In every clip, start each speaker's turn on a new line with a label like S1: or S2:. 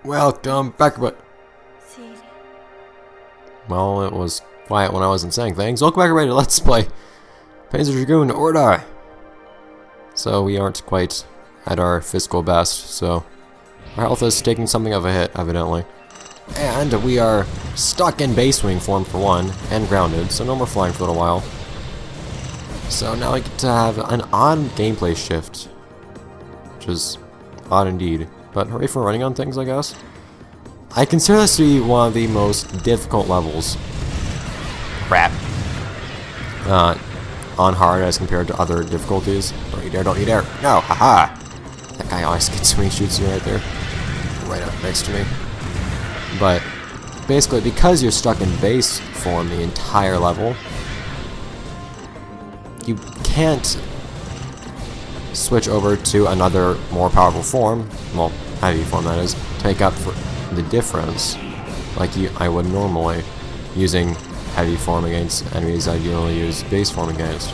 S1: Welcome back, but well, it was quiet when I wasn't saying things. Welcome back, everybody, to Let's Play Panzer Dragoon Orta. So we aren't quite at our physical best, so our health is taking something of a hit, evidently. And we are stuck in base wing form for one, and grounded, so no more flying for a little while. So now I get to have an odd gameplay shift, which is odd indeed. But hooray for running on things, I guess. I consider this to be one of the most difficult levels. Crap. On hard as compared to other difficulties. Don't you dare, don't you dare. No, haha. That guy always gets me, shoots you right there. Right up next to me. But basically, because you're stuck in base form the entire level, you can't switch over to another more powerful form, well, heavy form that is, to make up for the difference like I would normally, using heavy form against enemies I normally use base form against.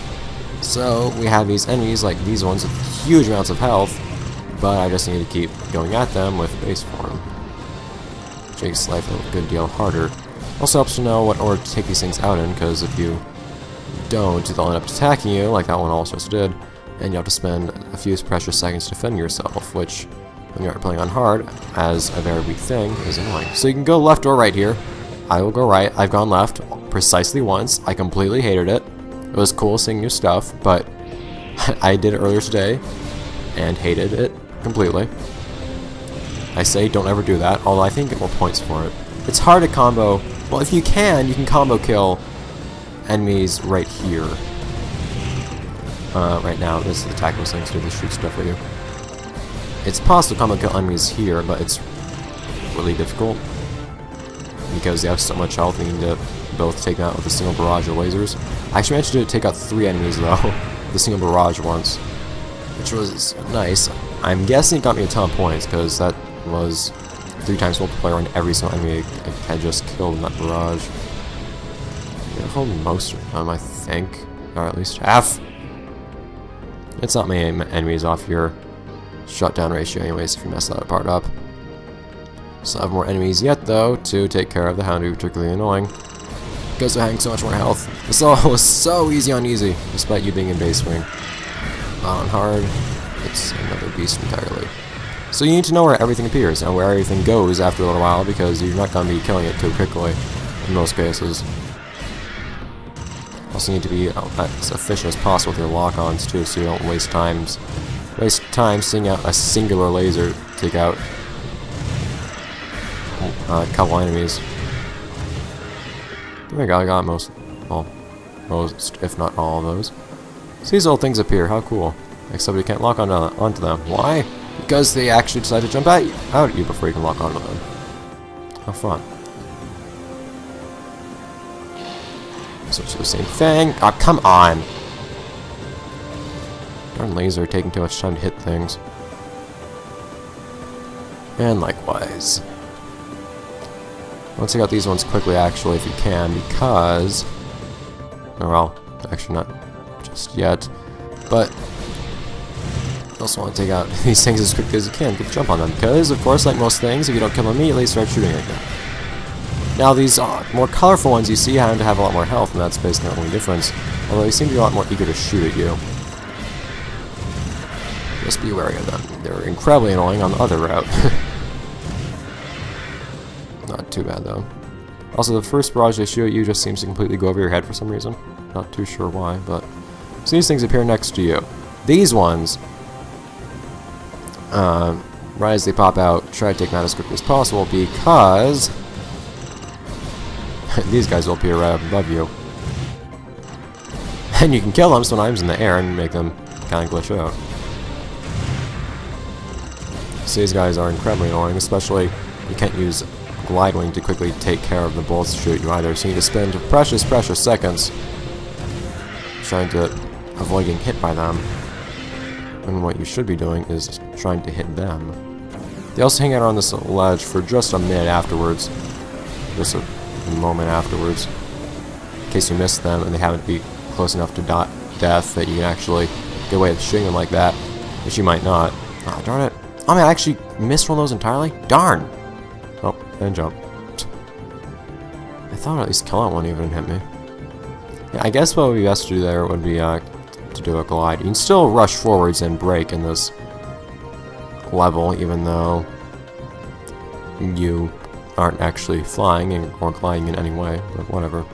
S1: So we have these enemies like these ones with huge amounts of health, but I just need to keep going at them with base form, which makes life a good deal harder. Also helps to know what order to take these things out in, because if you don't, they'll end up attacking you like that one also did, and you have to spend a few precious seconds defending yourself, which, when you're playing on hard, as a very weak thing, is annoying. So you can go left or right here. I will go right. I've gone left precisely once. I completely hated it. It was cool seeing new stuff, but I did it earlier today, and hated it completely. I say don't ever do that, although I think get more points for it. It's hard to combo. Well, if you can combo kill enemies right here. Right now, this is the tactical thing to do the shoot stuff with you. It's possible to combo kill enemies here, but it's really difficult because they have so much health and you need to both take them out with a single barrage of lasers. I actually managed to take out 3 enemies though, with a single barrage once, which was nice. I'm guessing it got me a ton of points because that was 3 times multiplier on every single enemy I had just killed in that barrage. I hold most of them, I think, or at least half. It's not many enemies off your shutdown ratio anyways if you mess that part up. Still have more enemies yet though to take care of. The Hound, particularly annoying because they're having so much more health. This all was so easy on easy despite you being in base wing. On hard, it's another beast entirely. So you need to know where everything appears and where everything goes after a little while, because you're not going to be killing it too quickly in most cases. Also need to be as efficient as possible with your lock-ons too, so you don't waste time seeing out a singular laser to take out a couple enemies. I think I got most, if not all of those. So these little things appear, how cool. Except you can't lock onto them. Why? Because they actually decide to jump out at you before you can lock onto them. How fun. So it's the same thing. Oh, come on! Darn laser taking too much time to hit things. And likewise. Let's take out these ones quickly, actually, if you can, because... oh, well, actually not just yet. But you also want to take out these things as quickly as you can. Get a jump on them, because, of course, like most things, if you don't kill them immediately, start shooting at them. Now these more colorful ones you see have to have a lot more health, and that's basically the only difference. Although they seem to be a lot more eager to shoot at you. Just be wary of them. They're incredibly annoying on the other route. Not too bad though. Also, the first barrage they shoot at you just seems to completely go over your head for some reason. Not too sure why, but... so these things appear next to you. These ones, right as they pop out, try to take them out as quickly as possible, because... these guys will appear right up above you. And you can kill them sometimes in the air and make them kind of glitch out. So these guys are incredibly annoying, especially you can't use glide wing to quickly take care of the bullets to shoot you either. So you need to spend precious seconds trying to avoid getting hit by them. And what you should be doing is trying to hit them. They also hang out on this ledge for just a minute afterwards. Just a moment afterwards, in case you miss them and they haven't be close enough to death that you can actually get away with shooting them like that, which you might not. Ah, darn it. Oh man, I actually missed one of those entirely? Darn! and jump. I thought at least kill that one even hit me. Yeah, I guess what would be best to do there would be to do a glide. You can still rush forwards and brake in this level, even though you aren't actually flying or gliding in any way, but whatever.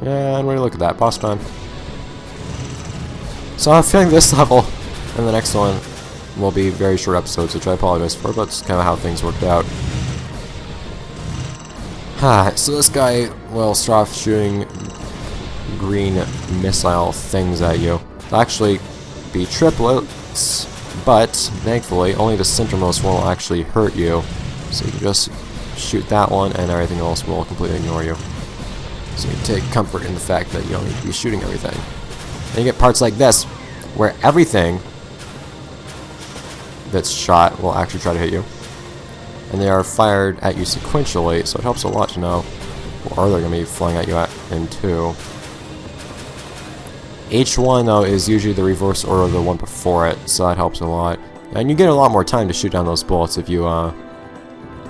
S1: And way to look at that, boss time. So I'm feeling this level and the next one will be very short episodes, which I apologize for, but it's kind of how things worked out. So this guy will start off shooting green missile things at you. They'll actually be triplets, but thankfully only the centermost one will actually hurt you. So you can just shoot that one and everything else will completely ignore you. So you take comfort in the fact that you don't need to be shooting everything. Then you get parts like this, where everything that's shot will actually try to hit you. And they are fired at you sequentially, so it helps a lot to know what order they're going to be flying at you in 2. Each one, though, is usually the reverse order of the one before it, so that helps a lot. And you get a lot more time to shoot down those bullets if you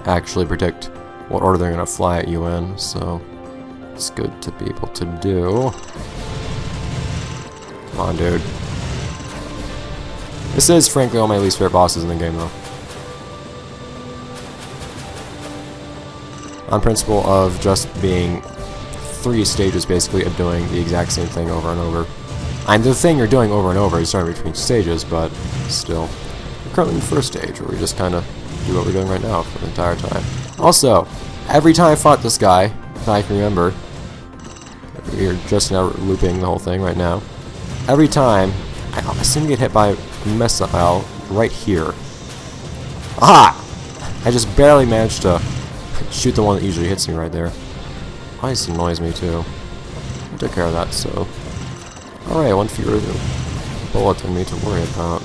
S1: actually predict what order they're going to fly at you in, so it's good to be able to do. Come on, dude. This is, frankly, one of my least favorite bosses in the game, though. On principle of just being 3 stages, basically, of doing the exact same thing over and over. And the thing you're doing over and over is starting between stages, but still. We're currently in the first stage, where we just kind of do what we're doing right now for the entire time. Also, every time I fought this guy, if I can remember, we're just now looping the whole thing right now. Every time, I seem to get hit by a missile right here. Aha! I just barely managed to shoot the one that usually hits me right there. Always annoys me too. I took care of that, so... Alright, one fewer bullet than me to worry about.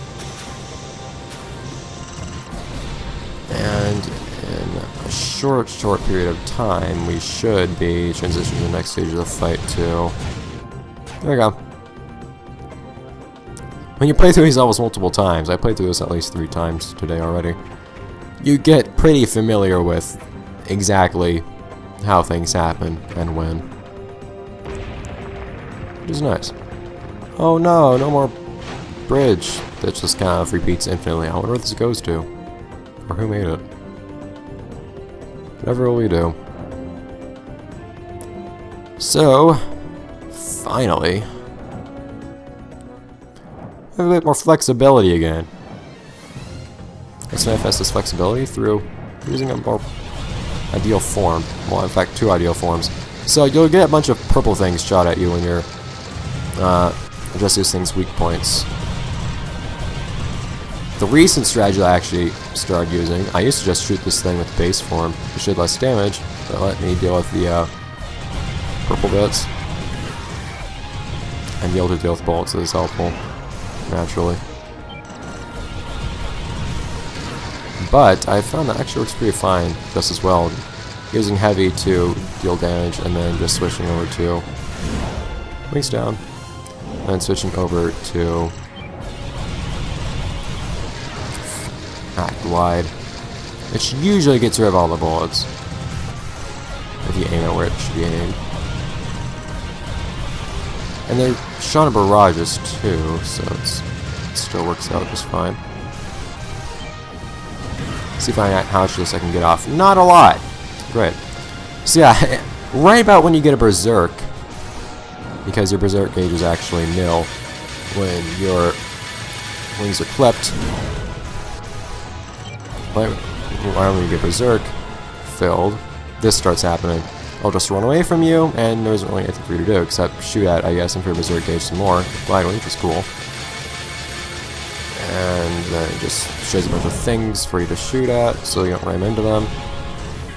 S1: And in a short period of time, we should be transitioning to the next stage of the fight too. There we go. When you play through these levels multiple times, I played through this at least 3 times today already, you get pretty familiar with exactly how things happen and when. Which is nice. Oh no, no more bridge that just kind of repeats infinitely. I wonder what this goes to. Or who made it. Whatever will we do. So, finally, we have a bit more flexibility again. Let's manifest this flexibility through using a more ideal form. Well, in fact, 2 ideal forms. So you'll get a bunch of purple things shot at you when you're address these things' weak points. The recent strategy I actually started using, I used to just shoot this thing with base form. It did less damage, but let me deal with the purple bits. And be able to deal with bullets is helpful, naturally. But I found that actually works pretty fine, just as well. Using heavy to deal damage, and then just switching over to wings down, and switching over to glide, which usually gets rid of all the bullets if you aim it where it should be aimed. And they're shot in barrages too, so it still works out just fine. See if how much of this I can get off. Not a lot. Great. So yeah, right about when you get a berserk, because your berserk gauge is actually nil when your wings are clipped. Right when you get berserk filled, this starts happening. I'll just run away from you, and there isn't really anything for you to do except shoot at, I guess, and for your berserk gauge some more. Glide wing, which is cool. And then it just shows a bunch of things for you to shoot at, so you don't ram into them,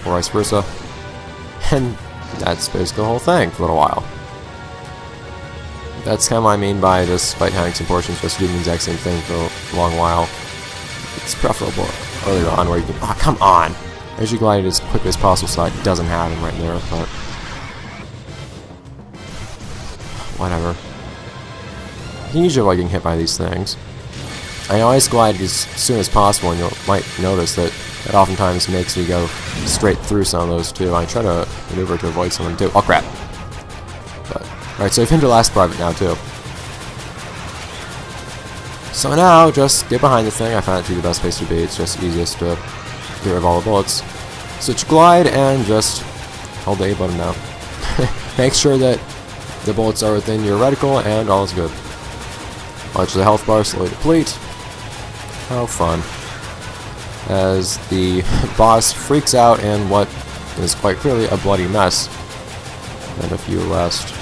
S1: or vice versa. And that's basically the whole thing for a little while. That's kind of what I mean by this fight having some portions, just doing the exact same thing for a long while. It's preferable earlier on where you can, oh, come on! I usually glide as quickly as possible so it doesn't happen right there, but whatever. You can usually avoid getting hit by these things. I always glide as soon as possible, and you might notice that it oftentimes makes me go straight through some of those too. I try to maneuver to avoid some of them too. Oh crap! Alright, so we've hit the last part of it now too. So now, just get behind the thing. I find it to be the best place to be. It's just easiest to get rid of all the bullets. Switch glide and just hold the A button now. Make sure that the bullets are within your reticle and all is good. Watch the health bar slowly deplete. How fun. As the boss freaks out in what is quite clearly a bloody mess. And a few last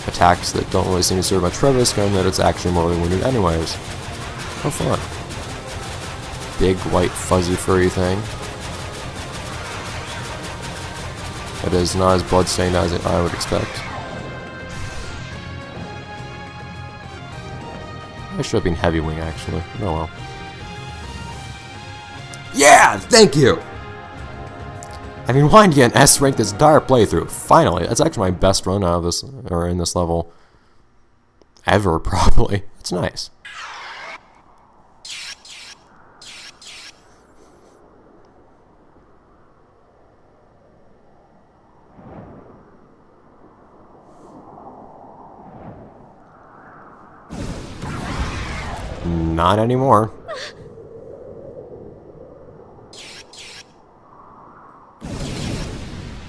S1: attacks that don't really seem to serve much purpose, given that it's actually mortally wounded anyways. How fun. Big, white, fuzzy, furry thing. It is not as bloodstained as I would expect. I should have been heavy wing actually. Oh well. Yeah! Thank you! I've been wanting to get an S rank this entire playthrough. Finally! That's actually my best run out of this, or in this level. Ever, probably. It's nice. Not anymore.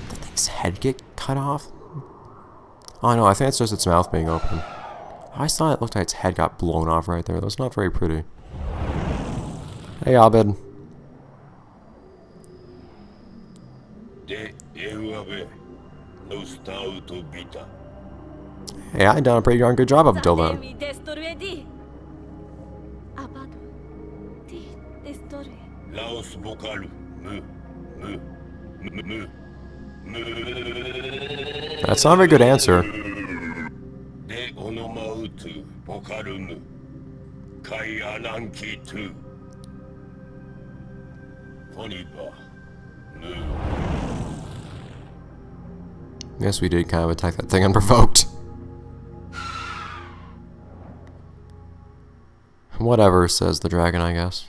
S1: Did his head get cut off? Oh no, I think it's just its mouth being open. I always thought it looked like its head got blown off right there. That's not very pretty. Hey, Abed. Hey, I done a pretty darn good job up until then. That's not a very good answer. Yes, we did kind of attack that thing unprovoked. Whatever, says the dragon, I guess.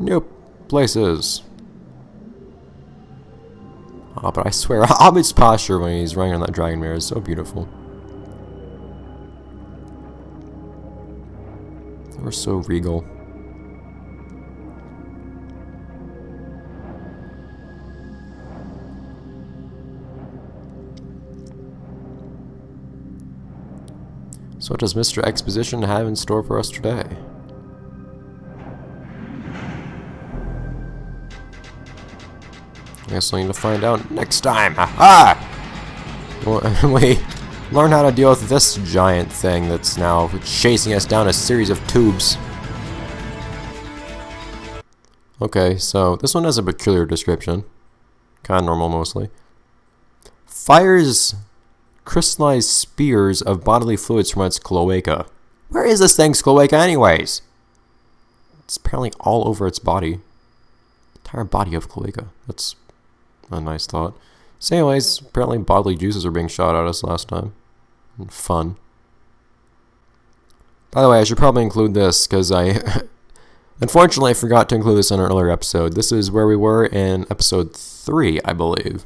S1: Nope. Places. Oh, but I swear, Abed's posture when he's running on that dragon mirror is so beautiful. We're so regal. So what does Mr. Exposition have in store for us today? I guess we'll need to find out next time. Ha-ha! We learn how to deal with this giant thing that's now chasing us down a series of tubes. Okay, so this one has a peculiar description. Kind of normal mostly. Fires crystallized spears of bodily fluids from its cloaca. Where is this thing's cloaca anyways? It's apparently all over its body. Entire body of cloaca. That's a nice thought. So anyways, apparently bodily juices are being shot at us last time. Fun. By the way, I should probably include this, because I unfortunately I forgot to include this in an earlier episode. This is where we were in episode 3, I believe.